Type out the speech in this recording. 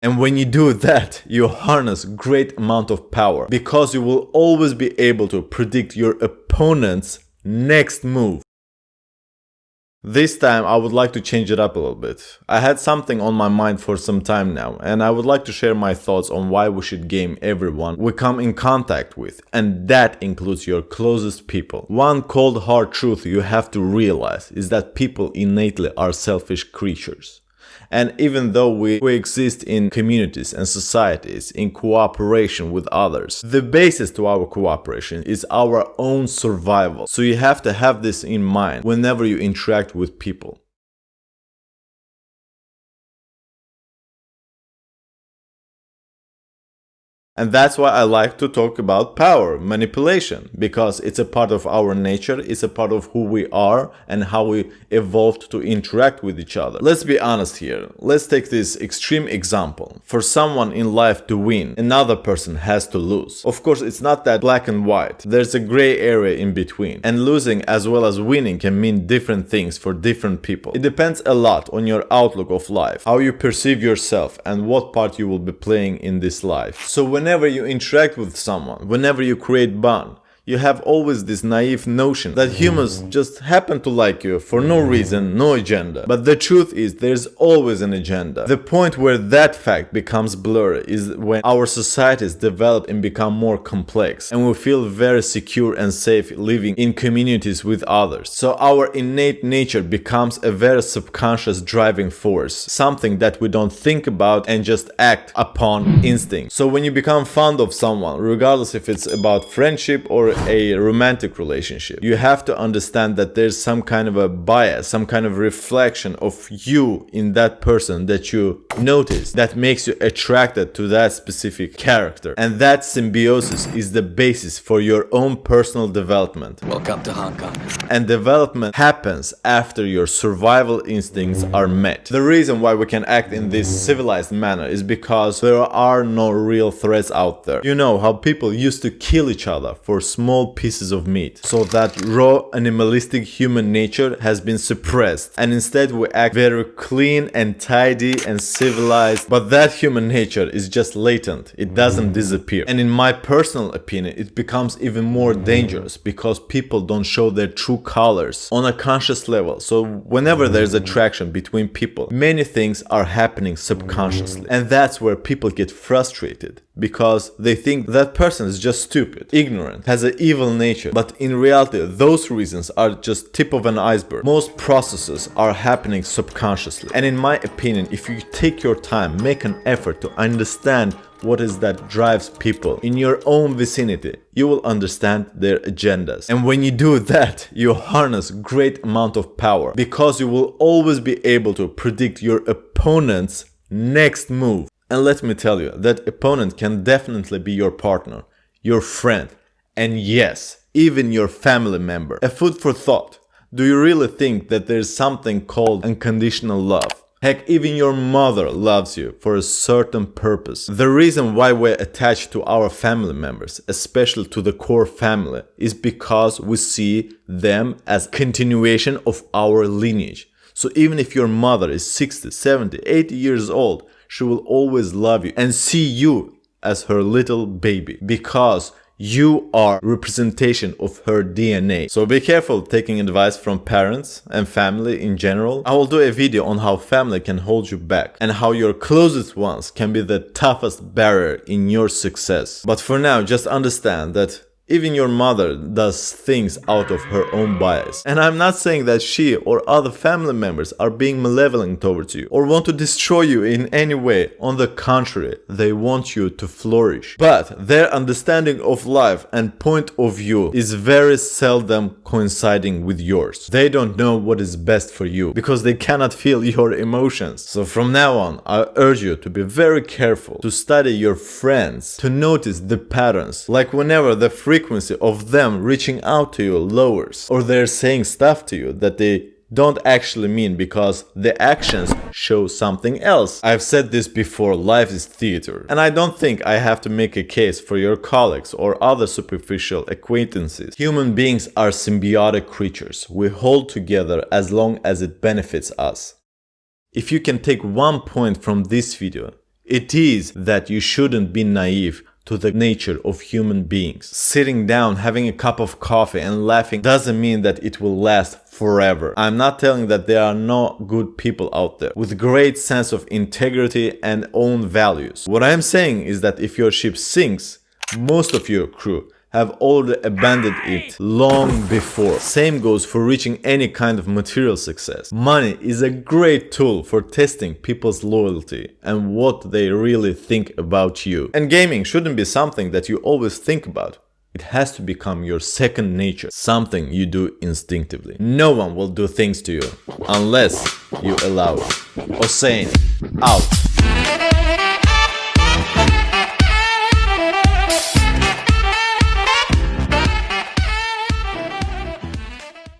And when you do that, you harness great amount of power because you will always be able to predict your opponent's next move. This time I would like to change it up a little bit. I had something on my mind for some time now, and I would like to share my thoughts on why we should game everyone we come in contact with, and that includes your closest people. One cold hard truth you have to realize is that people innately are selfish creatures. And even though we exist in communities and societies in cooperation with others, the basis to our cooperation is our own survival. So you have to have this in mind whenever you interact with people. And that's why I like to talk about power, manipulation, because it's a part of our nature, it's a part of who we are and how we evolved to interact with each other. Let's be honest here. Let's take this extreme example. For someone in life to win, another person has to lose. Of course, it's not that black and white. There's a gray area in between. And losing as well as winning can mean different things for different people. It depends a lot on your outlook of life, how you perceive yourself, and what part you will be playing in this life. So whenever you interact with someone, whenever you create bond, you have always this naive notion that humans just happen to like you for no reason, no agenda. But the truth is there's always an agenda. The point where that fact becomes blurry is when our societies develop and become more complex and we feel very secure and safe living in communities with others. So our innate nature becomes a very subconscious driving force, something that we don't think about and just act upon instinct. So when you become fond of someone, regardless if it's about friendship or a romantic relationship, you have to understand that there's some kind of a bias, some kind of reflection of you in that person that you notice that makes you attracted to that specific character. And that symbiosis is the basis for your own personal development. Welcome to Hong Kong. And development happens after your survival instincts are met. The reason why we can act in this civilized manner is because there are no real threats out there. You know how people used to kill each other for small pieces of meat. So that raw animalistic human nature has been suppressed, and instead we act very clean and tidy and civilized. But that human nature is just latent. It doesn't disappear. And in my personal opinion, it becomes even more dangerous because people don't show their true colors on a conscious level. So whenever there's attraction between people, many things are happening subconsciously. And that's where people get frustrated because they think that person is just stupid, ignorant, has an evil nature. But in reality, those reasons are just tip of an iceberg. Most processes are happening subconsciously. And in my opinion, if you take your time, make an effort to understand what is that drives people in your own vicinity, you will understand their agendas. And when you do that, you harness great amount of power because you will always be able to predict your opponent's next move. And let me tell you, that opponent can definitely be your partner, your friend, and yes, even your family member. A food for thought. Do you really think that there's something called unconditional love? Heck, even your mother loves you for a certain purpose. The reason why we're attached to our family members, especially to the core family, is because we see them as continuation of our lineage. So even if your mother is 60, 70, 80 years old, she will always love you and see you as her little baby because you are representation of her DNA. So be careful taking advice from parents and family in general. I will do a video on how family can hold you back and how your closest ones can be the toughest barrier in your success. But for now, just understand that even your mother does things out of her own bias. And I'm not saying that she or other family members are being malevolent towards you or want to destroy you in any way. On the contrary, they want you to flourish. But their understanding of life and point of view is very seldom coinciding with yours. They don't know what is best for you because they cannot feel your emotions. So from now on, I urge you to be very careful, to study your friends, to notice the patterns. Like whenever the frequency of them reaching out to you lowers, or they're saying stuff to you that they don't actually mean because the actions show something else. I've said this before, life is theater. And I don't think I have to make a case for your colleagues or other superficial acquaintances. Human beings are symbiotic creatures. We hold together as long as it benefits us. If you can take one point from this video, It is that you shouldn't be naive to the nature of human beings. Sitting down, having a cup of coffee and laughing doesn't mean that it will last forever. I'm not telling that there are no good people out there with great sense of integrity and own values. What I'm saying is that if your ship sinks, most of your crew have already abandoned it long before. Same goes for reaching any kind of material success. Money is a great tool for testing people's loyalty and what they really think about you. And gaming shouldn't be something that you always think about. It has to become your second nature, something you do instinctively. No one will do things to you unless you allow it. Hossein, out.